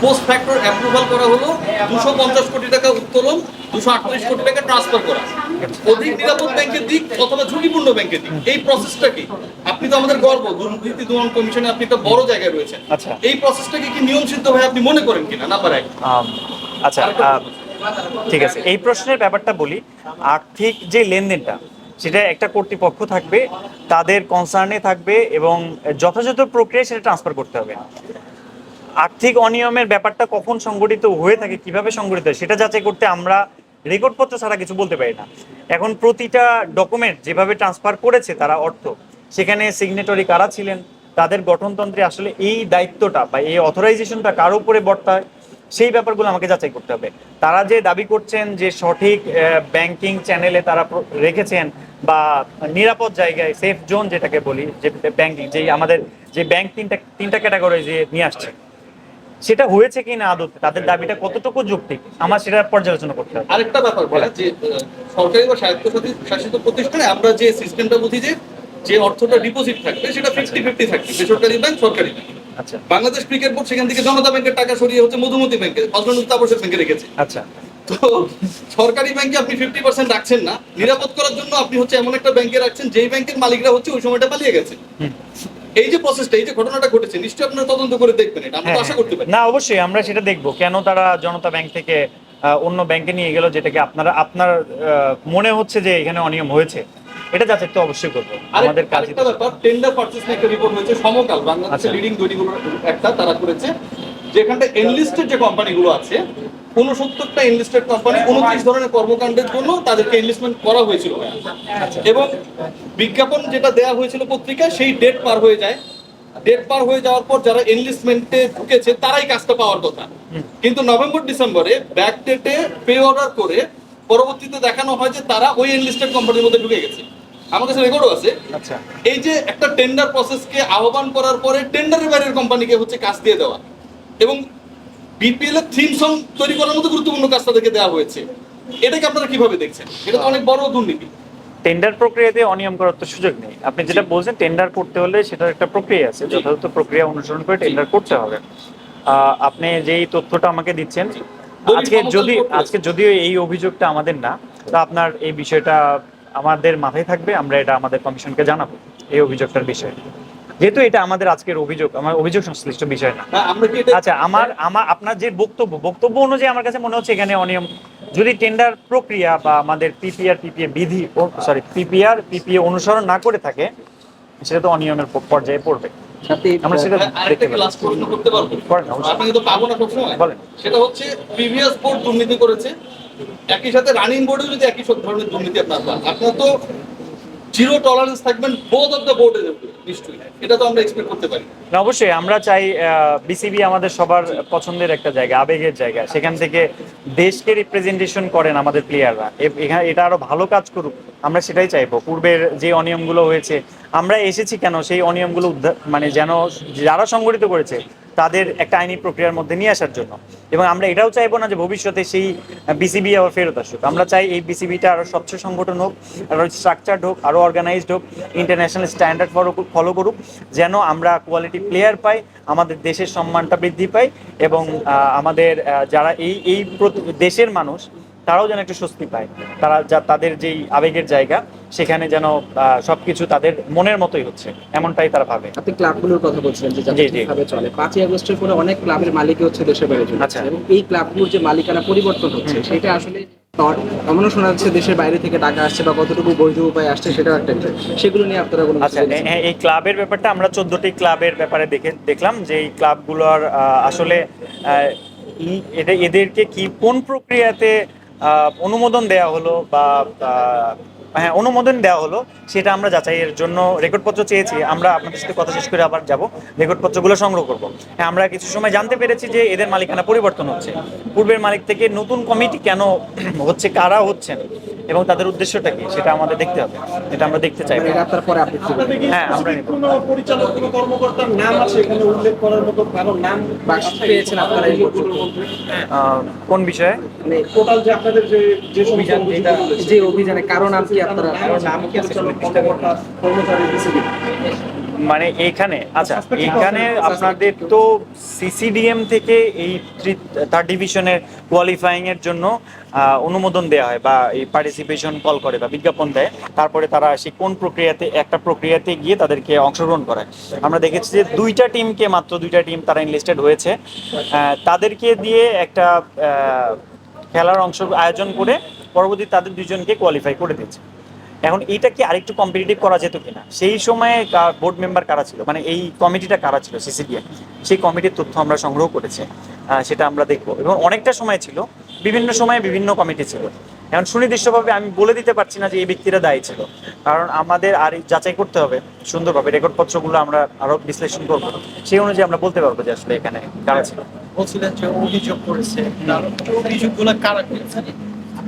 Post factor approval করা হলো 250 কোটি টাকা উত্তোলন, 238 কোটি টাকা ট্রান্সফার করা। অধিক নিরাপদ ব্যাংকের দিক অথবা ঝুঁকিপূর্ণ ব্যাংকের দিক, এই প্রসেসটা কি? আপনি তো আমাদের গর্ব, দুর্নীতি দমন কমিশনে আপনি একটা বড় জায়গায় রয়েছেন। আচ্ছা, এই প্রসেসটাকে কি নিয়মসিদ্ধ ভাই আপনি মনে করেন কিনা? নাম্বার 1। আচ্ছা, ঠিক আছে, এই প্রশ্নের ব্যাপারটা বলি। আর্থিক যে লেনদেনটা, সেটা একটা কর্তৃপক্ষ থাকবে, তাদের কনসার্নে থাকবে এবং যথাযথ প্রক্রিয়ায় সেটা ট্রান্সফার করতে হবে। আর্থিক অনিয়মের ব্যাপারটা কখন সংগঠিত হয়ে থাকে, কিভাবে সংগঠিত হয়, সেটা যাচাই করতে আমরা রেকর্ডপত্র ছাড়া কিছু বলতে পারি না। এখন প্রতিটা ডকুমেন্ট যেভাবে ট্রান্সফার করেছে তারা অর্থ, সেখানে সিগনেটরি কারা ছিলেন, তাদের গঠনতন্ত্রে আসলে এই দায়িত্বটা বা এই অথরাইজেশনটা কার উপরে বর্তায়, সেই ব্যাপারগুলো আমাকে যাচাই করতে হবে। তারা যে দাবি করছেন যে সঠিক ব্যাংকিং চ্যানেলে তারা রেখেছেন বা নিরাপদ জায়গায়, সেফ জোন যেটাকে বলি, যে ব্যাংকিং, যেই আমাদের যে ব্যাংক তিনটা ক্যাটাগরি যে নিয়ে আসছে, সেটা হয়েছে কিনা আদতে, তাদের দাবিটা কতটুকু যৌক্তিক, আমার সেটা পর্যালোচনা করতে হবে। আরেকটা ব্যাপার বলে যে সরকারি বা স্বায়ত্তশাসিত প্রতিষ্ঠানে আমরা যে সিস্টেমটা বুঝি যে অর্থটা ডিপোজিট থাকবে সেটা 50-50 থাকবে, বেসরকারি ব্যাংক সরকারি ব্যাংক। আচ্ছা, বাংলাদেশ ক্রিকেট বোর্ড সেখান থেকে জনতা ব্যাংকের টাকা সরিয়ে হচ্ছে মধুমতি ব্যাংকে, হজরত আবাসিক ব্যাংকে রেখেছে। আচ্ছা, তো সরকারি ব্যাংকে আপনি 50% রাখছেন না, নিরাপদ করার জন্য আপনি হচ্ছে এমন একটা ব্যাংকে রাখছেন যেই ব্যাংকের মালিকরা হচ্ছে ওই সময়টা পালিয়ে গেছে। এই যে প্রসেসটা, এই যে ঘটনাটা ঘটেছে, নিশ্চয়ই আপনারা তদন্ত করে দেখবেন, এটা আমরা আশা করতে পারি। না, অবশ্যই আমরা সেটা দেখবো, কেন তারা জনতা ব্যাংক থেকে অন্য ব্যাংকে নিয়ে গেল, যেটাকে আপনার মনে হচ্ছে যে এখানে অনিয়ম হয়েছে, এটা যাচাই তো অবশ্যই করবো। আমাদের কাজ আরেকটা ব্যাপার, টেন্ডার পারচেজ নিয়ে একটা রিপোর্ট হয়েছে সমকাল, বাংলাদেশের লিডিং দৈনিকগুলো একটা তারা করেছে, যেখানটা এনলিস্টেড যে কোম্পানিগুলো আছে 69টা এনলিস্টেড কোম্পানি 29 ধরনের কর্মকাণ্ডের জন্য তাদেরকে এনলিস্টমেন্ট করা হয়েছিল, এবং বিজ্ঞাপন যেটা দেওয়া হয়েছিল পত্রিকায় সেই ডেট পার হয়ে যায়। ডেট পার হয়ে যাওয়ার পর যারা এনলিস্টমেন্টে ঢুকেছে তারাই কাজটা পাওয়ার কথা, কিন্তু নভেম্বর ডিসেম্বরে ব্যাক ডেটে পে অর্ডার করে পরবর্তীতে দেখানো হয় যে তারা ওই এনলিস্টেড কোম্পানির মধ্যে ঢুকে গেছে। আমার কাছে রেকর্ডও আছে। আচ্ছা, এই যে একটা টেন্ডার প্রসেসকে আহ্বান করার পরে টেন্ডারের বাইরের কোম্পানিকে হচ্ছে কাজ দিয়ে দেওয়া, এবং বিপিএল এর থিম সং তৈরি করার মতো গুরুত্বপূর্ণ কাজ তাদেরকে দেওয়া হয়েছে, এটাকে আপনারা কিভাবে দেখছেন? এটা তো অনেক বড় দুর্নীতি। টেন্ডার প্রক্রিয়াতে অনিয়ম করার তো সুযোগ নেই। আপনি যেটা বলছেন, টেন্ডার করতে হলে সেটার একটা প্রক্রিয়া আছে, যথাযথ প্রক্রিয়া অনুসরণ করে টেন্ডার করতে হবে। আপনি যেই তথ্যটা আমাকে দিচ্ছেন, আজকে যদিও এই অভিযোগটা আমাদের না, তো আপনার এই বিষয়টা আমাদের মাথায় থাকবে, আমরা এটা আমাদের কমিশনকে জানাবো এই অভিযোগটার বিষয়ে, যেহেতু এটা আমাদের আজকের অভিযোগ, আমার অভিযোগ সংশ্লিষ্ট বিষয় না। আচ্ছা, আপনার যে বক্তব্য অনুযায়ী আমার কাছে মনে হচ্ছে এখানে অনিয়ম, যদি টেন্ডার প্রক্রিয়া বা আমাদের পিপিএ বিধি, পিপিএ অনুসরণ না করে থাকে, সেটা তো অনিয়মের পর্যায়ে পড়বে। আমরা সেটা দেখতে পারি। লাস্ট প্রশ্ন করতে পারবো? আপনি কিন্তু পাবো না সবসময়। বলেন। সেটা হচ্ছে প্রিভিয়াস বোর্ড দুর্নীতি করেছে, একই সাথে রানিং বোর্ডেও যদি একই সব ধরনের দুর্নীতি আপনার পান, আপনার তো জিরো টলারেন্স থাকবেন বোথ অফ দ্য বোর্ডের উপরে, নিশ্চয়ই এটা তো আমরা এক্সপেক্ট করতে পারি না। অবশ্যই আমরা চাই বিসিবি আমাদের সবার পছন্দের একটা জায়গা, আবেগের জায়গা, সেখান থেকে দেশকে রিপ্রেজেন্টেশন করেন আমাদের প্লেয়াররা, এখানে এটা আরো ভালো কাজ করুক, আমরা সেটাই চাইবো। পূর্বের যে অনিয়মগুলো হয়েছে, আমরা এসেছি কেন সেই অনিয়মগুলো মানে যেন যারা সংগঠিত করেছে তাদের একটা আইনি প্রক্রিয়ার মধ্যে নিয়ে আসার জন্য, এবং আমরা এটাও চাইবো না যে ভবিষ্যতে সেই বিসিবি আবার ফেরত আসুক। আমরা চাই এই বিসিবিটা আরো স্বচ্ছ সংগঠন হোক, আরো স্ট্রাকচারড হোক, আরো অর্গানাইজড হোক, ইন্টারন্যাশনাল স্ট্যান্ডার্ড ফলো করুক, যেন আমরা কোয়ালিটি প্লেয়ার পাই, আমাদের দেশের সম্মানটা বৃদ্ধি পাই, এবং আমাদের যারা এই দেশের মানুষ তারাও যেন একটু স্বস্তি পায়, তাদের যেই আবেগের জায়গা সেখানে যেন সবকিছু তাদের মনের মতোই হচ্ছে, এমনটাই তারা ভাবে। আপনি ক্লাবগুলোর কথা বলছিলেন যে কিভাবে চলে, 5ই আগস্টের পরে অনেক ক্লাবের মালিকই হচ্ছে দেশের বাইরে চলে যাচ্ছে, এবং এই ক্লাবগুলোর যে মালিকানা পরিবর্তন হচ্ছে সেটা আসলে এমনও শোনা যাচ্ছে দেশের বাইরে থেকে টাকা আসছে বা কতটুকু বৈধ উপায় আসছে সেটাও একটা বিষয়, সেগুলো নিয়ে আপনারা কোনো? আচ্ছা, এই ক্লাবের ব্যাপারটা আমরা 14টি ক্লাবের ব্যাপারে দেখলাম যে এই ক্লাবগুলোর আসলে এদেরকে কোন প্রক্রিয়াতে অনুমোদন দেওয়া হলো বা অনুমোদন দেওয়া হলো সেটা আমরা যাচাইয়ের জন্য রেকর্ডপত্র চেয়েছি। আমরা আপনাদের সাথে কথা শেষ করে আবার যাব, রেকর্ডপত্রগুলো সংগ্রহ করব। হ্যাঁ, আমরা কিছু সময় জানতে পেরেছি যে এদের মালিকানা পরিবর্তন হচ্ছে, পূর্বের মালিক থেকে নতুন কমিটি কেন হচ্ছে, কারা হচ্ছেন এবং তাদের উদ্দেশ্যটা কি, সেটা আমাদের দেখতে হবে, এটা আমরা দেখতে চাই। হ্যাঁ, আমরা কোনো পরিচালক কোনো কর্মকর্তার নাম আছে এখানে উল্লেখ করার মতো কারণ নাম পেয়েছেন আপনারা এই কোন বিষয়ে? মানে টোটাল যে আপনাদের যে অভিযান, যে অভিযানে কারো নাম কি আপনারা নাম কি আছে কর্মকর্তা কর্মচারী বিসিবি মানে এইখানে আচ্ছা এখানে আপনাদের তো সিসিডিএম থেকে এই থার্ড ডিভিশনের কোয়ালিফাইং এর জন্য অনুমোদন দেওয়া হয় বা এই পার্টিসিপেশন কল করে বা বিজ্ঞাপন দেয়, তারপরে তারা সেই কোন প্রক্রিয়াতে একটা প্রক্রিয়াতে গিয়ে তাদেরকে অংশগ্রহণ করায়। আমরা দেখেছি যে মাত্র দুইটা টিম তারা এনলিস্টেড হয়েছে, তাদেরকে দিয়ে একটা খেলার আয়োজন করে পরবর্তী তাদের দুজনকে কোয়ালিফাই করে দিয়েছে। এখন এইটা কি আরেকটু কম্পিটিটিভ করা যেত কিনা, সেই সময়ে বোর্ড মেম্বার কারা ছিল, মানে এই কমিটিটা কারা ছিল সিসিডিএম, সেই কমিটির তথ্য আমরা সংগ্রহ করেছি, সেটা আমরা দেখবো। এবং অনেকটা সময় ছিল, বিভিন্ন সময়ে বিভিন্ন কমিটি ছিল। এখন সুনির্দিষ্টভাবে আমি বলে দিতে পারছি না যে এই ব্যক্তিরা দায়ী ছিল, কারণ আমাদের আর যাচাই করতে হবে সুন্দরভাবে, রেকর্ডপত্রগুলো আমরা আরো বিশ্লেষণ করবো, সেই অনুযায়ী আমরা বলতে পারবো যে আসলে এখানে কারা ছিল। বলছিলেন যে অভিযোগ করেছে, অভিযোগগুলো কারা করেছে?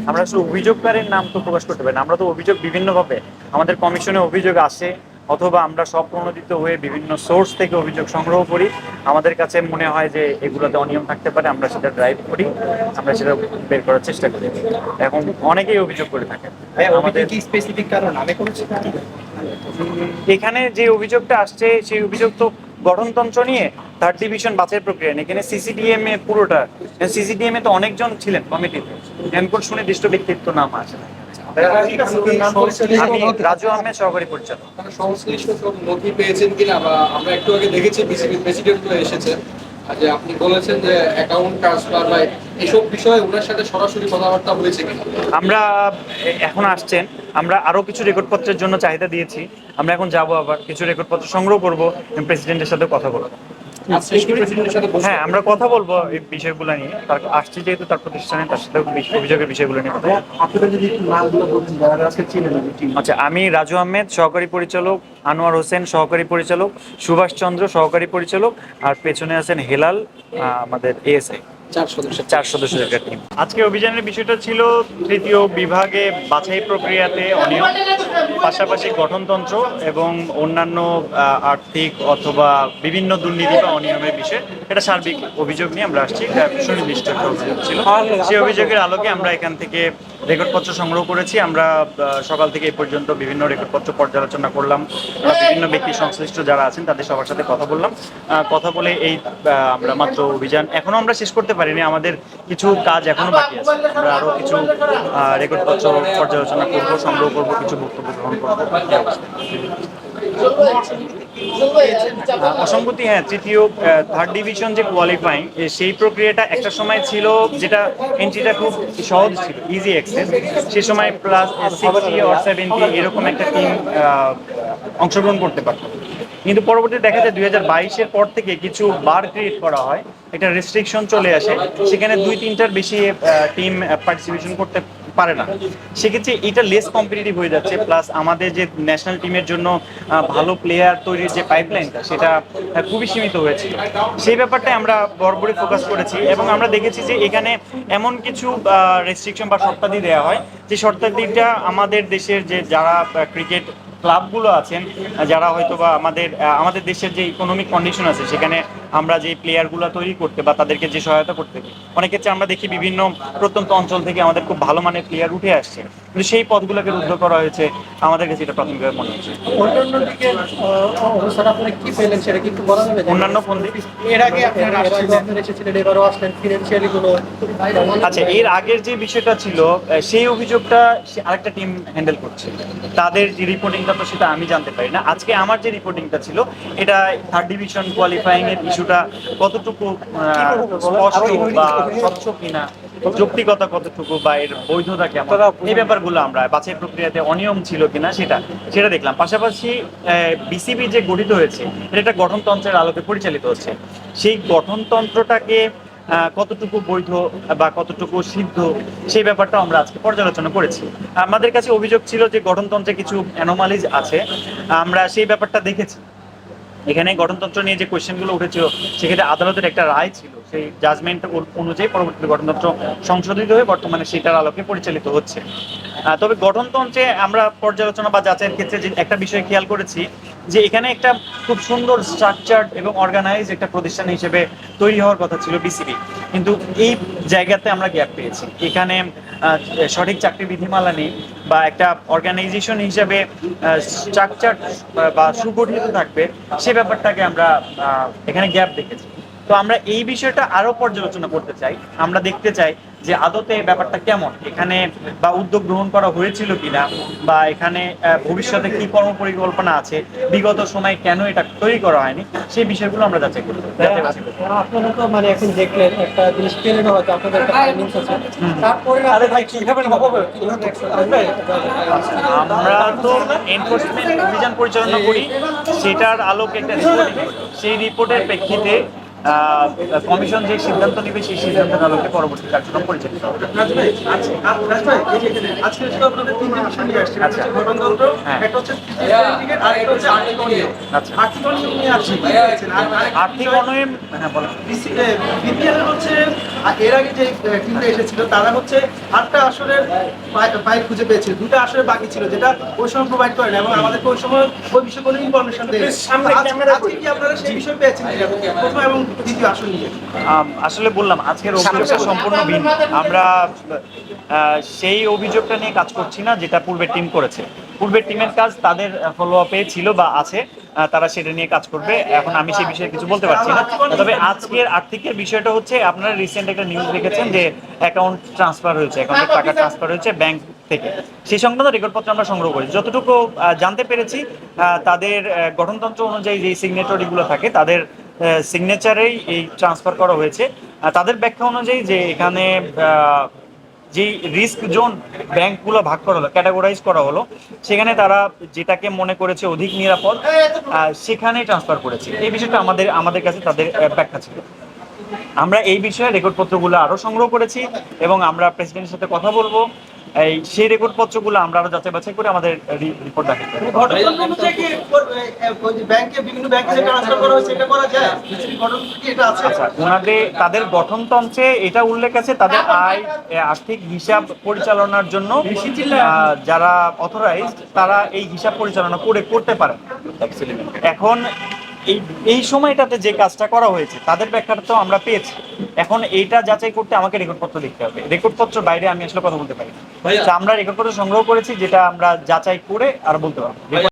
আমরা আসলে অভিযোগকারীর নাম তো প্রকাশ করতে পারি না। আমরা তো অভিযোগ বিভিন্নভাবে আমাদের কমিশনে অভিযোগ আসে, অথবা আমরা স্বপ্রণোদিত হয়ে বিভিন্ন সোর্স থেকে অভিযোগ সংগ্রহ করি। আমাদের কাছে মনে হয় যে এগুলোতে অনিয়ম থাকতে পারে, আমরা সেটা ড্রাইভ করি, আমরা সেটা বের করার চেষ্টা করি। এখন অনেকেই অভিযোগ করে থাকে। আমাদের কি স্পেসিফিক কারণ আমি করেছি? এখানে যে অভিযোগটা আসছে সেই অভিযোগ তো গঠনতন্ত্র নিয়ে, থার্ড ডিভিশন বাছাই প্রক্রিয়া নিয়ে। এখানে সিসিডিএম এ পুরোটা, সিসিডিএম এ তো অনেকজন ছিলেন কমিটিতে, এমন সুনির্দিষ্ট ব্যক্তিত্ব নাম আছে। আমি রাজু আহমেদ, সহকারী পরিচালক। সংশ্লিষ্ট সব নথি পেয়েছেন কিনা, বা আমরা একটু আগে দেখেছি বিসিবি প্রেসিডেন্ট এসেছে, যে আপনি বলেছেন যে অ্যাকাউন্ট ট্রান্সফার বা এইসব বিষয়ে ওনার সাথে সরাসরি কথাবার্তা হয়েছে কিনা? আমরা এখন আসছেন, আমরা আরো কিছু রেকর্ডপত্রের জন্য চাহিদা দিয়েছি। আমরা এখন যাব, আবার কিছু রেকর্ডপত্র সংগ্রহ করব, প্রেসিডেন্টের সাথে কথা বলবো। হ্যাঁ, আমরা কথা বলবো এই বিষয়গুলো নিয়ে। তার আসছে যেহেতু তার প্রতিষ্ঠানে, তার সাথে অভিযোগের বিষয়গুলো নিয়ে কথা বলবো। আচ্ছা, আমি রাজু আহমেদ, সহকারী পরিচালক, আনোয়ার হোসেন, সহকারী পরিচালক, সুভাষ চন্দ্র, সহকারী পরিচালক, আর পেছনে আছেন হেলাল, আমাদের এএসআই। 4 সদস্যের একটা টিম। আজকে অভিযানের বিষয়টা ছিল তৃতীয় বিভাগে বাছাই প্রক্রিয়াতে অনিয়ম, পাশাপাশি গঠনতন্ত্র এবং অন্যান্য আর্থিক অথবা বিভিন্ন দুর্নীতি বা অনিয়মের বিষয়ে এটা সার্বিক অভিযোগ নিয়ে আমরা আসছি। এটা সুনির্দিষ্ট একটা অভিযোগ ছিল। সেই অভিযোগের আলোকে আমরা এখান থেকে রেকর্ডপত্র সংগ্রহ করেছি। আমরা সকাল থেকে এই পর্যন্ত বিভিন্ন রেকর্ডপত্র পর্যালোচনা করলাম, বিভিন্ন ব্যক্তি সংশ্লিষ্ট যারা আছেন তাদের সবার সাথে কথা বললাম। কথা বলে এই আমরা মাত্র অভিযান এখনো আমরা শেষ করতে পারিনি, আমাদের কিছু কাজ এখনো বাকি আছে। আমরা আরো কিছু রেকর্ডপত্র পর্যালোচনা করব, সংগ্রহ করব, কিছু বক্তব্য গ্রহণ করবো। অসঙ্গতি, হ্যাঁ, তৃতীয় থার্ড ডিভিশন যে কোয়ালিফাইং সেই প্রক্রিয়াটা একটা সময় ছিল, যেটা এন্ট্রিটা খুব সহজ ছিল, ইজি অ্যাক্সেস। সে সময় প্লাস 60 or 70 এরকম একটা টিম অংশগ্রহণ করতে পারত। কিন্তু পরবর্তীতে দেখা যায় 2022-এর পর থেকে কিছু বার ক্রিয়েট করা হয়, একটা রেস্ট্রিকশন চলে আসে, সেখানে 2-3টার বেশি টিম পার্টিসিপেশন করতে পারে না। সেক্ষেত্রে এটা লেস কম্পিটিটিভ হয়ে যাচ্ছে, প্লাস আমাদের যে ন্যাশনাল টিমের জন্য ভালো প্লেয়ার তৈরির যে পাইপলাইনটা সেটা খুবই সীমিত হয়েছে। সেই ব্যাপারটাই আমরা বরাবরই ফোকাস করেছি, এবং আমরা দেখেছি যে এখানে এমন কিছু রেস্ট্রিকশন বা শর্তাদি দেওয়া হয়, যে শর্তাদিটা আমাদের দেশের যে যারা ক্রিকেট ক্লাবগুলো আছেন, যারা হয়তো বা আমাদের দেশের যে ইকোনমিক কন্ডিশন আছে, সেখানে আমরা যে প্লেয়ারগুলো তৈরি করতে বা তাদেরকে যে সহায়তা করতে, অনেক ক্ষেত্রে আমরা দেখি বিভিন্ন প্রত্যন্ত অঞ্চল থেকে আমাদের খুব ভালো মানের প্লেয়ার উঠে আসছে, কিন্তু সেই পদগুলোকে রুদ্ধ করা হয়েছে। আমাদের কাছে এটা প্রাথমিকভাবে মনে হচ্ছে। অন্যান্য দিকে অবস্থান আপনি কি পেলেন সেটা কিন্তু বলা যাবে? অন্যান্য কোন দিক? এর আগে আপনারা এসেছিলেন, এবারও আসলেন, ফিনান্সিয়ালি কোনো? আচ্ছা, এর আগের যে বিষয়টা ছিল সেই অভিযোগটা আরেকটা টিম হ্যান্ডেল করছে, তাদের যে রিপোর্টিংটা তো সেটা আমি জানতে পারি না। আজকে আমার যে রিপোর্টিংটা ছিল, এটা থার্ড ডিভিশন কোয়ালিফাইং এর ইস্যুটা কতটুকু স্পষ্ট বা স্বচ্ছ কিনা, যৌক্তিকতা কতটুকু বা এর বৈধতা কেমন, এই ব্যাপারগুলো আমরা বাছাই প্রক্রিয়াতে অনিয়ম ছিল কিনা সেটা দেখলাম। পাশাপাশি বিসিবি যে গঠিত হয়েছে, এটা একটা গঠনতন্ত্রের আলোকে পরিচালিত হচ্ছে। সেই গঠনতন্ত্রটাকে কতটুকু বৈধ বা কতটুকু সিদ্ধ, সেই ব্যাপারটা আমরা আজকে পর্যালোচনা করেছি। আমাদের কাছে অভিযোগ ছিল যে গঠনতন্ত্রে কিছু অ্যানোমালিজ আছে, আমরা সেই ব্যাপারটা দেখেছি। এখানে গঠনতন্ত্র নিয়ে যে কোয়েশ্চেনগুলো উঠেছিল, সেক্ষেত্রে আদালতের একটা রায় ছিল, সেই জাজমেন্ট অনুযায়ী পরবর্তীতে গঠনতন্ত্র সংশোধিত হয়ে বর্তমানে সেটার আলোকে পরিচালিত হচ্ছে। তবে গঠনতন্ত্রে আমরা পর্যালোচনা বা যাচাইয়ের ক্ষেত্রে যে একটা বিষয় খেয়াল করেছি, যে এখানে একটা খুব সুন্দর স্ট্রাকচার্ড এবং অর্গানাইজ একটা প্রতিষ্ঠান হিসেবে তৈরি হওয়ার কথা ছিল বিসিবি, কিন্তু এই জায়গাতে আমরা গ্যাপ পেয়েছি। এখানে সঠিক চাকরি বিধিমালা নেই বা একটা অর্গানাইজেশন হিসাবে স্ট্রাকচার বা সুগঠিত থাকবে, সে ব্যাপারটাকে আমরা এখানে গ্যাপ দেখেছি। তো আমরা এই বিষয়টা আরো পর্যালোচনা করতে চাই, আমরা দেখতে চাই যে আদতে ব্যাপারটা কেমন এখানে, বা উদ্যোগ গ্রহণ করা হয়েছিল কিনা, বা এখানে ভবিষ্যতে কি কর্ম পরিকল্পনা আছে, বিগত সময়ে কেন এটা তৈরি করা হয়নি, সেই বিষয়গুলো আমরা যাচাই করতে আপনারা তো মানে এখন দেখলেন একটা জিনিস পেলেন, হয়তো আপনাদের একটা ফাইন্যান্স আছে, তারপরে আরে ভাই কিভাবে হবে, কিভাবে action আসবে? আমরা তো এনফোর্সমেন্ট অভিযান পরিচালনা করি, সেটার আলোকে একটা রিপোর্ট, সেই রিপোর্টের প্রেক্ষিতে কমিশন যে সিদ্ধান্ত নেবে সেই সিদ্ধান্তের আলোকে পরবর্তী কার্যক্রম পরিচালিত হবে। আজকে শুধু আপনাদের তিনটি বিষয় নিয়ে আসছে, আচ্ছা। গঠনতন্ত্র, হ্যাঁ। একটা হচ্ছে সিন্ডিকেট, আর একটা হচ্ছে আর্থিক অনিয়ম। আচ্ছা। আর্থিক অনিয়ম নিয়ে আসছে কি হয়েছে? আর্থিক অনিয়ম, হ্যাঁ বলেন। বিপিএল হচ্ছে এর আগে যে টিমটা এসেছিল তারা হচ্ছে 8টা আসরের ফাইল খুঁজে পেয়েছিল, 2টা আসরে বাকি ছিল যেটা ওই সময় প্রোভাইড করেন এবং আমাদেরকে ওই সময় ওই বিষয়ে কোনো ইনফরমেশন দেয় আজকে কি আপনারা সেই বিষয় পেয়েছেন প্রথম এবং দ্বিতীয় আসর নিয়ে? আসলে বললাম আজকের অভিযোগটা সম্পূর্ণ ভিন্ন। আমরা সেই অভিযোগটা নিয়ে কাজ করছি না যেটা পূর্বের টিম করেছে। পূর্বের টিমের কাজ তাদের ফলো আপে ছিল বা আছে, তারা সেটা নিয়ে কাজ করবে। এখন আমি সেই বিষয়ে কিছু বলতে পারছি না। তবে আজকের আর্থিকের বিষয়টা হচ্ছে, আপনারা রিসেন্ট একটা নিউজ দেখেছেন যে অ্যাকাউন্ট ট্রান্সফার হয়েছে, অ্যাকাউন্টের টাকা ট্রান্সফার হয়েছে ব্যাংক থেকে। সেই সংক্রান্ত রেকর্ডপত্র আমরা সংগ্রহ করি। যতটুকু জানতে পেরেছি, তাদের গঠনতন্ত্র অনুযায়ী যে সিগনেটরিগুলো থাকে তাদের সিগনেচারেই এই ট্রান্সফার করা হয়েছে। তাদের ব্যাখ্যা অনুযায়ী যে এখানে যে রিস্ক জোন ব্যাংকগুলো ভাগ করা হলো, ক্যাটাগরাইজ করা হলো, সেখানে তারা যেটাকে মনে করেছে অধিক নিরাপদ সেখানেই ট্রান্সফার করেছে। এই বিষয়টা আমাদের কাছে তাদের ব্যাখ্যা ছিল। আমরা এই বিষয়ে রেকর্ডপত্রগুলো আরও সংগ্রহ করেছি এবং আমরা প্রেসিডেন্টের সাথে কথা বলবো। সেই রেকর্ডপত্রগুলো আমরা আরও যাচাই বাছাই করে আমাদের রিপোর্ট দাখিল করব। গঠনতন্ত্র অনুযায়ী কি ব্যাংকে বিভিন্ন ব্যাংকে যে ট্রান্সফার করা হয়েছে এটা করা যায়? গঠনতন্ত্র কি এটা আছে? আচ্ছা, তাদের গঠনতন্ত্রে এটা উল্লেখ আছে তাদের আর্থিক হিসাব পরিচালনার জন্য যারা অথরাইজড তারা এই হিসাব পরিচালনা করতে পারে। এখন এই সময়টাতে যে কাজটা করা হয়েছে তাদের ব্যাখ্যাটা তো আমরা পেয়েছি। এখন এইটা যাচাই করতে আমাকে রেকর্ডপত্র দেখতে হবে। রেকর্ডপত্র বাইরে আমি আসলে কথা বলতে পারি না। আমরা রেকর্ডপত্র সংগ্রহ করেছি, যেটা আমরা যাচাই করে আর বলতে পারবো।